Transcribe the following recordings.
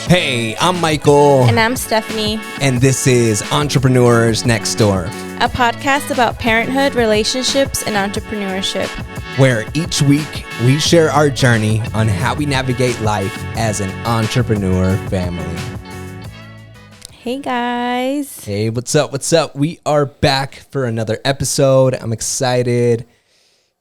Hey, I'm Michael. And I'm Stephanie. And this is Entrepreneurs Next Door, a podcast about parenthood, relationships, and entrepreneurship, where each week we share our journey on how we navigate life as an entrepreneur family. Hey guys. Hey, what's up? What's up? We are back for another episode. I'm excited.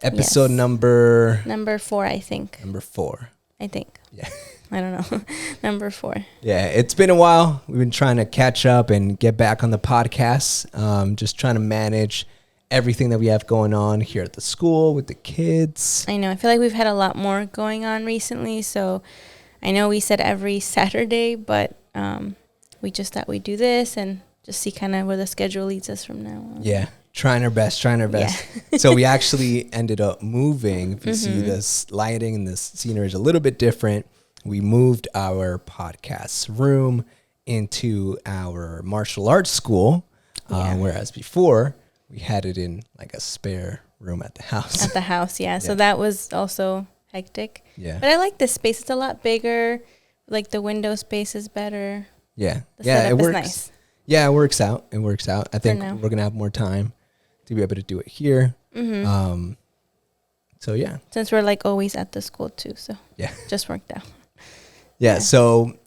Episode number 4, I think. Number 4. I think. Yeah. I don't know. Number 4. Yeah, it's been a while. We've been trying to catch up and get back on the podcast. Just trying to manage everything that we have going on here at the school with the kids. I know. I feel like we've had a lot more going on recently. So I know we said every Saturday, but we just thought we'd do this and just see kind of where the schedule leads us from now on. Yeah. Trying our best. Yeah. So we actually ended up moving. If you see this lighting and this scenery is a little bit different. We moved our podcast room into our martial arts school, whereas before we had it in like a spare room at the house. At the house, yeah. So that was also hectic. Yeah. But I like this space. It's a lot bigger. Like the window space is better. Yeah. The setup it works. is nice. Yeah, it works out. I think now. we're going to have more time to be able to do it here. So yeah. Since we're like always at the school too, so yeah, just worked out. Yeah. So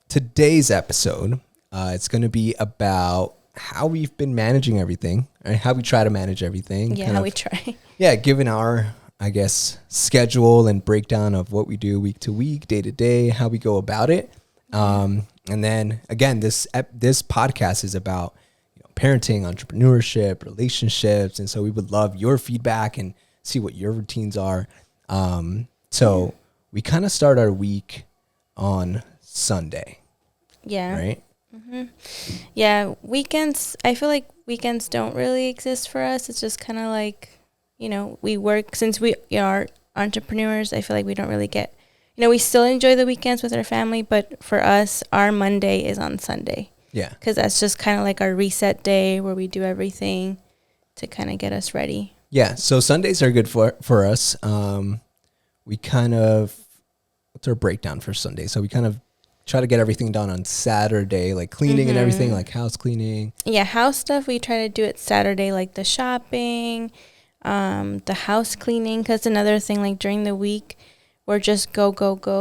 today's episode, it's going to be about how we've been managing everything, right? How we try to manage everything. Yeah, we try. Yeah, given our, I guess, schedule and breakdown of what we do week to week, day to day, how we go about it. And then again, this podcast is about parenting, entrepreneurship, relationships, and so we would love your feedback and see what your routines are. So we kind of start our week on Sunday. Yeah. Right? Mm-hmm. Yeah. Weekends, I feel like weekends don't really exist for us. It's just kind of like, we work, since we are entrepreneurs, I feel like we don't really get, we still enjoy the weekends with our family, but for us, our Monday is on Sunday. Yeah. Because that's just kind of like our reset day where we do everything to kind of get us ready. Yeah. So Sundays are good for us. We kind of, what's our breakdown for Sunday? So we kind of try to get everything done on Saturday, like cleaning and everything, like house cleaning. Yeah, house stuff, we try to do it Saturday, like the shopping, the house cleaning. Because another thing, like during the week, we're just go.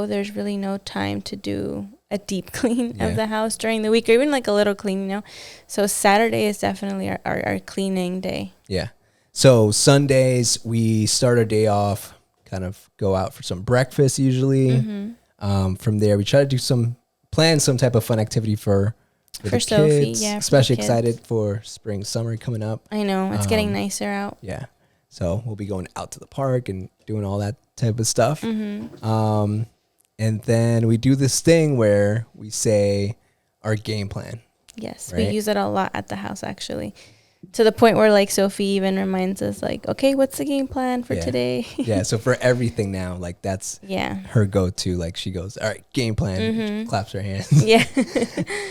There's really no time to do a deep clean of the house during the week, or even like a little clean, So Saturday is definitely our cleaning day. Yeah. So Sundays, we start our day off, kind of go out for some breakfast usually. From there, we try to plan some type of fun activity for the Sophie, kids. yeah. Especially excited for spring, summer coming up. I know, it's getting nicer out. Yeah. So we'll be going out to the park and doing all that type of stuff. And then we do this thing where we say our game plan. Yes, right? We use it a lot at the house, actually. To the point where, like, Sophie even reminds us, like, okay, what's the game plan for today? Yeah, so for everything now, like, that's her go-to. Like, she goes, all right, game plan, claps her hands. Yeah.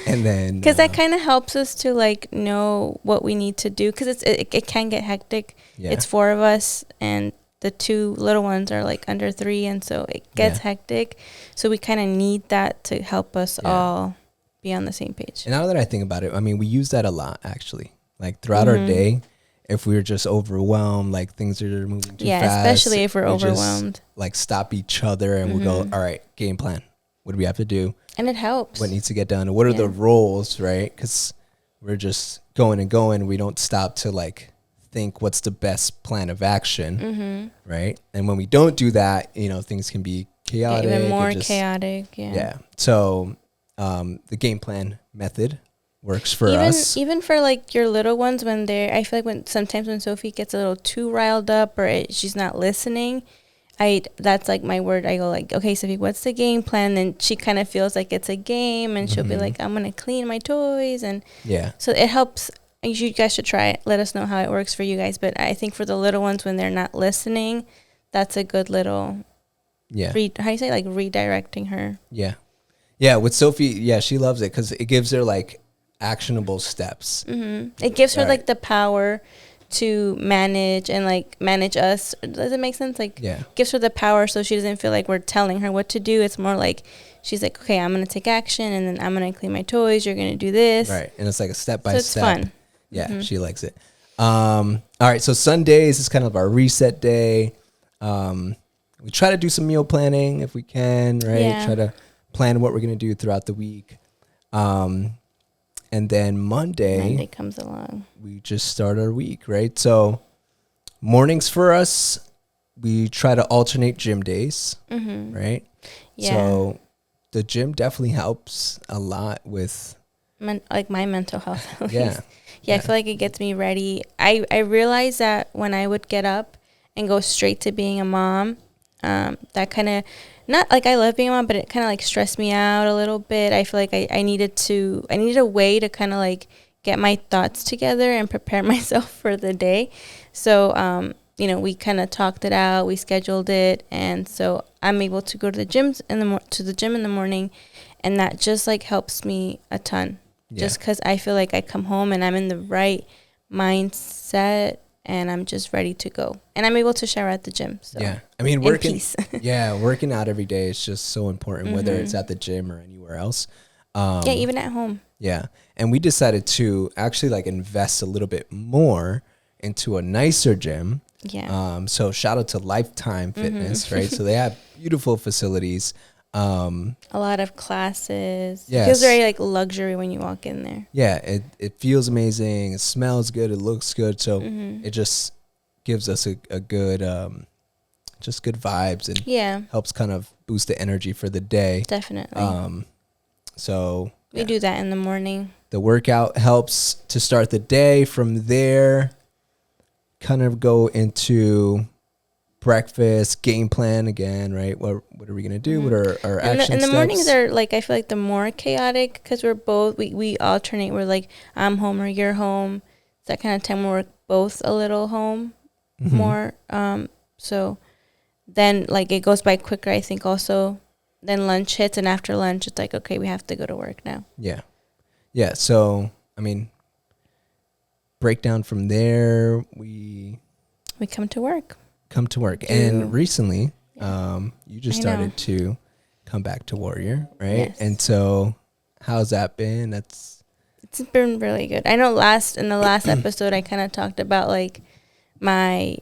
And then... Because that kind of helps us to, like, know what we need to do. Because it can get hectic. Yeah. It's 4 of us, and the 2 little ones are, like, under 3, and so it gets hectic. So we kind of need that to help us all be on the same page. And now that I think about it, I mean, we use that a lot, actually. Like throughout our day, if we're just overwhelmed, like things are moving too fast. Yeah, especially if we're overwhelmed. Just, like stop each other and we'll go, all right, game plan. What do we have to do? And it helps. What needs to get done? What are the roles, right? Because we're just going and going. We don't stop to like think what's the best plan of action, right? And when we don't do that, things can be chaotic. Even more chaotic, Yeah. So the game plan method works for us. Even for like your little ones, I feel like sometimes when Sophie gets a little too riled up or she's not listening, that's like my word. I go like, okay, Sophie, what's the game plan? And she kind of feels like it's a game, and she'll be like, I'm gonna clean my toys, and so it helps. You guys should try it. Let us know how it works for you guys. But I think for the little ones, when they're not listening, that's a good little how do you say, like, redirecting her. Yeah, with Sophie, she loves it because it gives her like actionable steps. It gives her like the power to manage and like manage us. Does it make sense? Like, gives her the power so she doesn't feel like we're telling her what to do. It's more like she's like, okay, I'm gonna take action, and then I'm gonna clean my toys. You're gonna do this, right? And it's like a step by so it's step. fun. Yeah, she likes it. All right, so Sundays is kind of our reset day. We try to do some meal planning if we can, right? Yeah. Try to plan what we're gonna do throughout the week. And then Monday comes along. We just start our week, right? So mornings for us, we try to alternate gym days, right? Yeah. So the gym definitely helps a lot with like my mental health. Yeah. I feel like it gets me ready. I realized that when I would get up and go straight to being a mom, that kind of, not like I love being a mom, but it kind of like stressed me out a little bit. I feel like I needed a way to kind of like get my thoughts together and prepare myself for the day. So, we kind of talked it out, we scheduled it. And so I'm able to go to the gym in the morning. And that just like helps me a ton. Yeah. Just because I feel like I come home and I'm in the right mindset and I'm just ready to go. And I'm able to shower at the gym. So. Yeah. I mean, working out every day is just so important, whether it's at the gym or anywhere else. Even at home. Yeah. And we decided to actually like invest a little bit more into a nicer gym. Yeah. So shout out to Lifetime Fitness, right? So they have beautiful facilities. A lot of classes. Yes. It feels very like luxury when you walk in there. Yeah, it feels amazing. It smells good. It looks good. So it just gives us a good, just good vibes and helps kind of boost the energy for the day. Definitely. So we do that in the morning. The workout helps to start the day. From there, kind of go into breakfast, game plan again, right? What are we going to do? What are our action steps? And the mornings are like, I feel like the more chaotic because we alternate. We're like, I'm home or you're home. It's that kind of time where we're both a little home more. So then like it goes by quicker, I think also. Then lunch hits, and after lunch, it's like, okay, we have to go to work now. Yeah. Yeah. So, I mean, breakdown from there, we come to work. And recently, you just started to come back to Warrior, right? Yes. And so how's that been? It's been really good. I know in the last episode, I kind of talked about like my,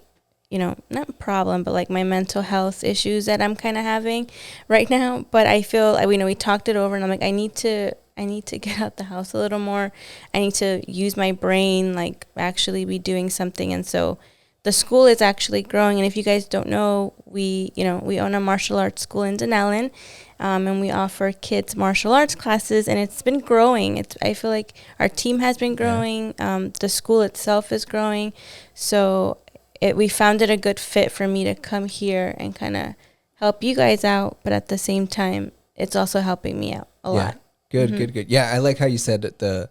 not problem, but like my mental health issues that I'm kind of having right now. But I feel, we talked it over and I'm like, I need to get out the house a little more. I need to use my brain, like actually be doing something. And so the school is actually growing. And if you guys don't know, we own a martial arts school in Denellen, and we offer kids martial arts classes, and it's been growing. I feel like our team has been growing. The school itself is growing. So we found it a good fit for me to come here and kind of help you guys out. But at the same time, it's also helping me out a lot. Good. Yeah, I like how you said that the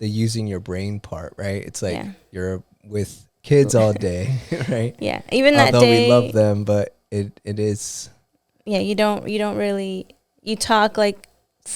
using your brain part, right? It's like you're with kids all day, right? Yeah, even that day. Although we love them, but it is. Yeah, you don't really. You talk like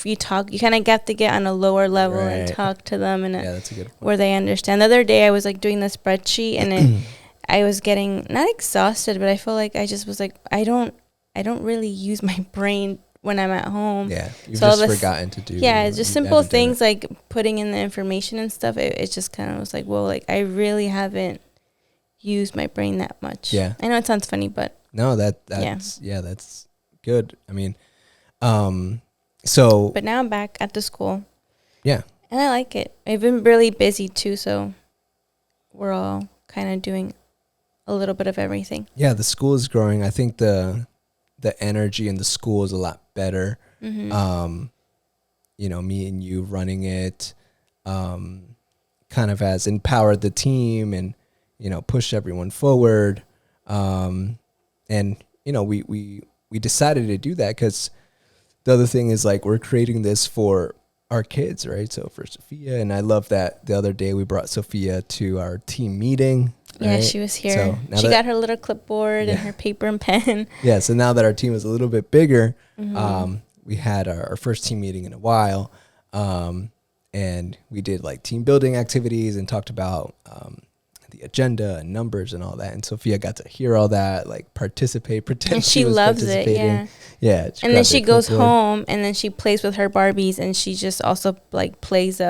you kind of get to get on a lower level and talk to them that's a good point. Where they understand. The other day I was like doing the spreadsheet and I was getting not exhausted, but I feel like I just was like I don't really use my brain when I'm at home. Yeah, you've just forgotten to do. Yeah, it's just simple things like putting in the information and stuff. It just kind of was like, whoa, like I really haven't used my brain that much. Yeah, I know it sounds funny, but no, that's good. I mean, so. But now I'm back at the school. Yeah. And I like it. I've been really busy too, so we're all kind of doing a little bit of everything. Yeah, the school is growing. I think the energy in the school is a lot better. Me and you running it kind of has empowered the team and, pushed everyone forward. And, we decided to do that because the other thing is like we're creating this for our kids, right? So for Sophia, and I love that the other day we brought Sophia to our team meeting. Yeah, right? She was here. So she got her little clipboard and her paper and pen. Yeah, so now that our team is a little bit bigger, we had our first team meeting in a while, and we did like team building activities and talked about the agenda and numbers and all that. And Sophia got to hear all that, like pretend And she she was loves it, participating. Yeah. And then she goes home and then she plays with her Barbies, and she just also like plays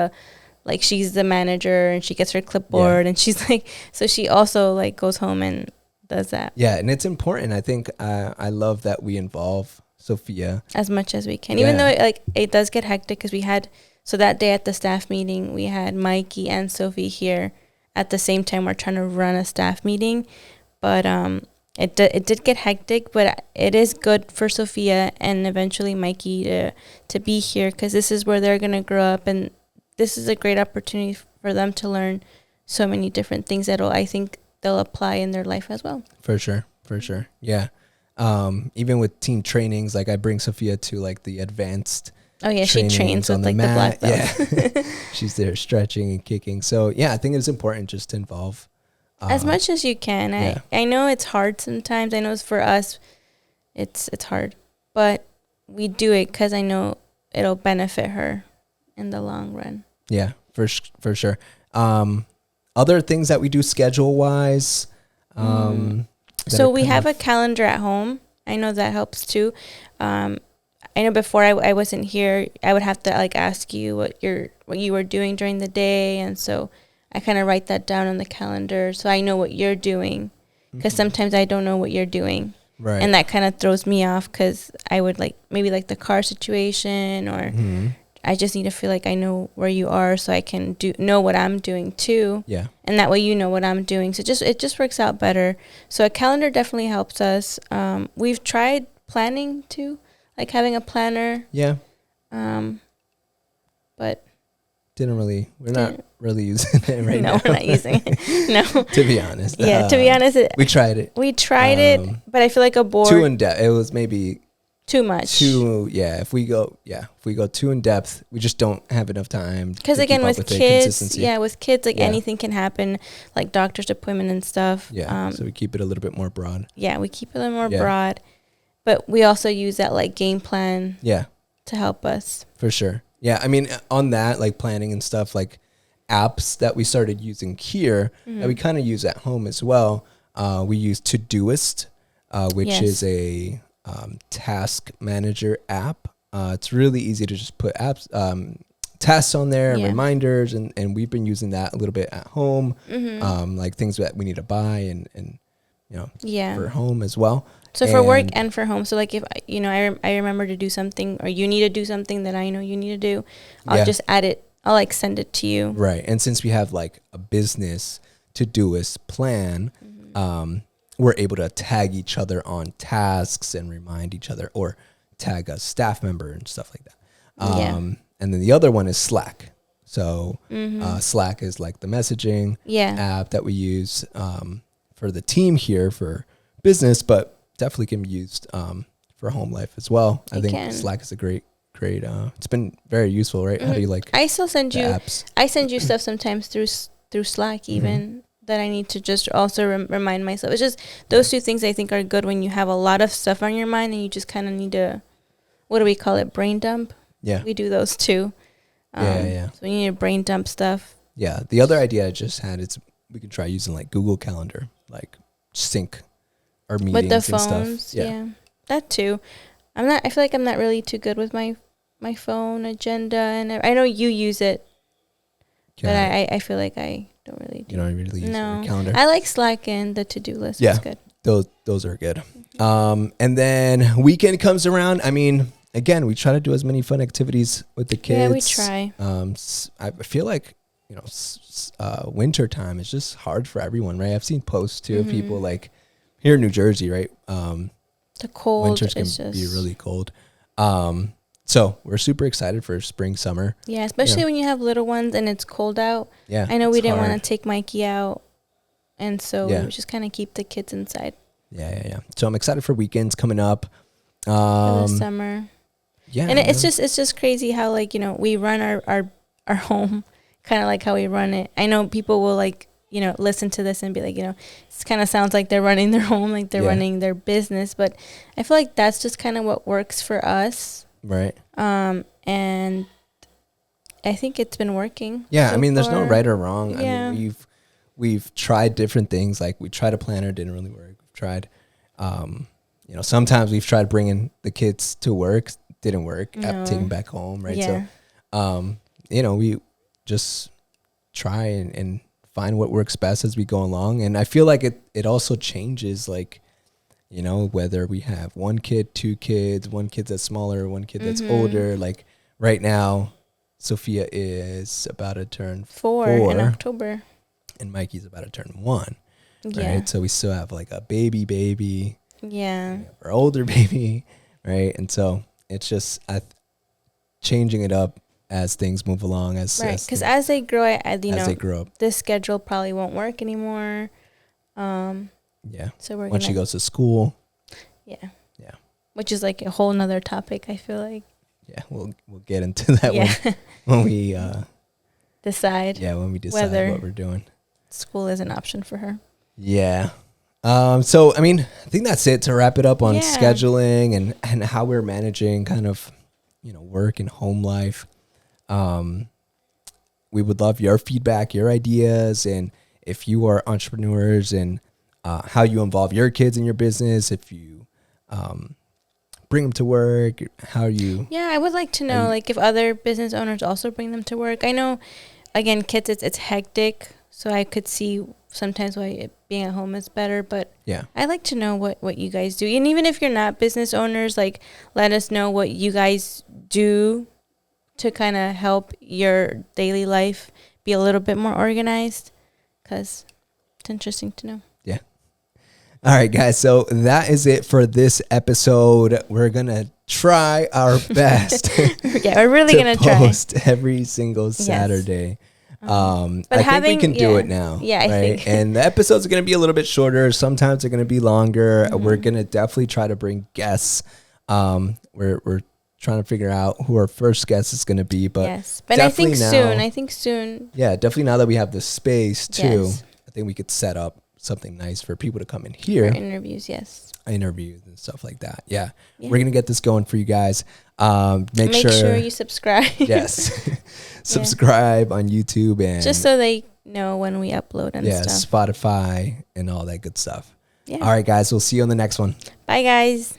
like she's the manager, and she gets her clipboard, and she's like, so she also like goes home and does that. Yeah, and it's important. I think I love that we involve Sophia as much as we can, even though it does get hectic, because we had, so that day at the staff meeting, we had Mikey and Sophie here at the same time. We're trying to run a staff meeting, but it did get hectic, but it is good for Sophia and eventually Mikey to be here, because this is where they're gonna grow up, and this is a great opportunity for them to learn so many different things that I think they'll apply in their life as well. For sure. Yeah. Even with team trainings, like I bring Sophia to like the advanced. Oh yeah, she trains with like the black belt. Yeah. She's there stretching and kicking. So yeah, I think it's important just to involve as much as you can. Yeah. I know it's hard sometimes. I know it's for us, it's hard, but we do it because I know it'll benefit her in the long run. Yeah, for sure. Other things that we do schedule wise. So we have a calendar at home. I know that helps too. I know before I wasn't here, I would have to like ask you what you were doing during the day, and so I kind of write that down on the calendar so I know what you're doing, because sometimes I don't know what you're doing, right? And that kind of throws me off, because I would like maybe like the car situation, or I just need to feel like I know where you are so I can know what I'm doing too. Yeah. And that way you know what I'm doing. So it just works out better. So a calendar definitely helps us. We've tried planning too, like having a planner. Yeah. But we're not really using it right now. No, we're not using it. No. To be honest. Yeah, to be honest. We tried it. But I feel like a board. Too in depth. It was maybe too much. If we go too in depth, we just don't have enough time. Because again, with kids, anything can happen, like doctor's appointment and stuff. Yeah. So we keep it a little bit more broad. Yeah, we keep it a little more broad, but we also use that like Gameplan. Yeah. To help us. For sure. Yeah. I mean, on that, like planning and stuff, like apps that we started using here that we kind of use at home as well. We use Todoist, which is a task manager app. It's really easy to just put tasks on there and reminders, and we've been using that a little bit at home, like things that we need to buy and for home as well. So for work and for home. So like if I remember to do something, or you need to do something that I know you need to do, I'll just add it. I'll like send it to you. Right. And since we have like a business Todoist plan, we're able to tag each other on tasks and remind each other, or tag a staff member and stuff like that. And then the other one is Slack. So Slack is like the messaging app that we use for the team here for business, but definitely can be used for home life as well. I think Slack is a great it's been very useful, right? How do you like I still send you apps? I send you stuff sometimes through Slack even. That I need to just also remind myself. It's just those two things I think are good when you have a lot of stuff on your mind and you just kind of need to, what do we call it? Brain dump? Yeah. We do those too. So you need to brain dump stuff. Yeah. The other idea I just had is we could try using like Google Calendar, like sync our meetings with the and phones. stuff. Yeah. That too. I feel like I'm not really too good with my phone agenda, and I know you use it, but I feel like I don't really do. You don't really use your calendar. I like Slack and the to-do list. Yeah, it's good. Those are good. And then weekend comes around. I mean, again, we try to do as many fun activities with the kids. Yeah, we try. I feel like winter time is just hard for everyone, right? I've seen posts too of people like here in New Jersey, right? The cold. Winters can be really cold. So we're super excited for spring, summer. Yeah, especially when you have little ones and it's cold out. Yeah, I know we didn't want to take Mikey out, and so we just kind of keep the kids inside. Yeah. So I'm excited for weekends coming up. For the summer. Yeah, and it's just crazy how we run our home, kind of like how we run it. I know people will listen to this and be like, it kind of sounds like they're running their home, like they're running their business, but I feel like that's just kind of what works for us. Right. And I think it's been working. Yeah, so I mean, there's no right or wrong. Yeah. I mean, we've tried different things. Like we tried a planner, didn't really work. We've tried, sometimes we've tried bringing the kids to work, didn't work. No. Taking back home, right? Yeah. So, we just try and find what works best as we go along. And I feel like it also changes, like, whether we have one kid, two kids, one kid that's smaller, one kid that's older. Like right now, Sophia is about to turn 4 in October. And Mikey's about to turn 1. Yeah. Right. So we still have like a baby. Yeah. Our older baby. Right. And so it's just changing it up as things move along. Right. Because as they grow, as they grow up, this schedule probably won't work anymore. Yeah. So we're once she goes to school. Yeah. Yeah. Which is like a whole nother topic, I feel like. Yeah, we'll get into that when we decide. Yeah, when we decide what we're doing. School is an option for her. Yeah. So I mean, I think that's it to wrap it up on scheduling and how we're managing kind of, work and home life. We would love your feedback, your ideas, and if you are entrepreneurs and how you involve your kids in your business, if you bring them to work, how you... Yeah, I would like to know, like, if other business owners also bring them to work. I know, again, kids, it's hectic, so I could see sometimes why being at home is better, but yeah, I like to know what you guys do. And even if you're not business owners, like, let us know what you guys do to kind of help your daily life be a little bit more organized, because it's interesting to know. Yeah. All right, guys. So that is it for this episode. We're going to try our best. Yeah, we're really going to try. Post every single Saturday. But I think we can do it now. Yeah, I think. And the episodes are going to be a little bit shorter. Sometimes they're going to be longer. We're going to definitely try to bring guests. We're trying to figure out who our first guest is going to be. But yes, but I think soon. Yeah, definitely now that we have the space too, I think we could set up something nice for people to come in here. For interviews, yes. Interviews and stuff like that. Yeah. We're going to get this going for you guys. Make sure you subscribe. Yes. Subscribe on YouTube and just so they know when we upload and stuff. Spotify and all that good stuff. Yeah. All right, guys. We'll see you on the next one. Bye, guys.